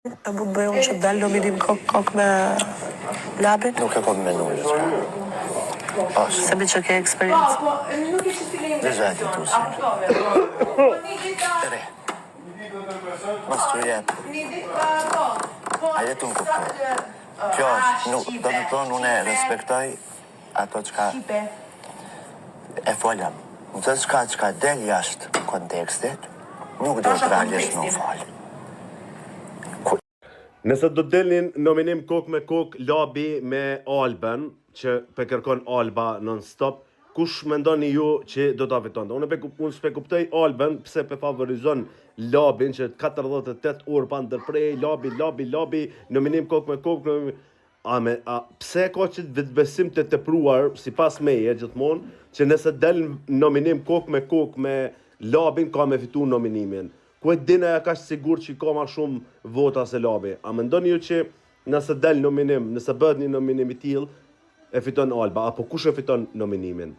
A mund bëj unë që të dalë nominim kok me labin? Nuk e kom menu gjithka. Se mi që ke eksperiencë. Dhe zati tu si. Tere. Mas të jep. A jetu në kuptoj. Kjo është, do të thonë, unë e respektoj ato qka e folëm. Në të qka del jashtë kontekstit, nuk do të realisht në falë. Nëse do delnin nominim kok me kok labi me Albën, që pe kërkon Alba non-stop, kush mendoni ju që do ta fitonte? Unë s'pe kuptoj Albën pse pe favorizon labin që 48 orë pa ndërprej, labi, nominim kok me kok, pse ka që vetbesim të tepruar, si pas meje gjithmonë, që nëse del nominim kok me labin, ka me fitu nominimin. Ku e dina e ka sigur që ka ma shumë vota se labi. A mendoni ju që nëse del nominim, nëse bëhet një nominim I tillë, e fiton Alba, apo kush e fiton nominimin?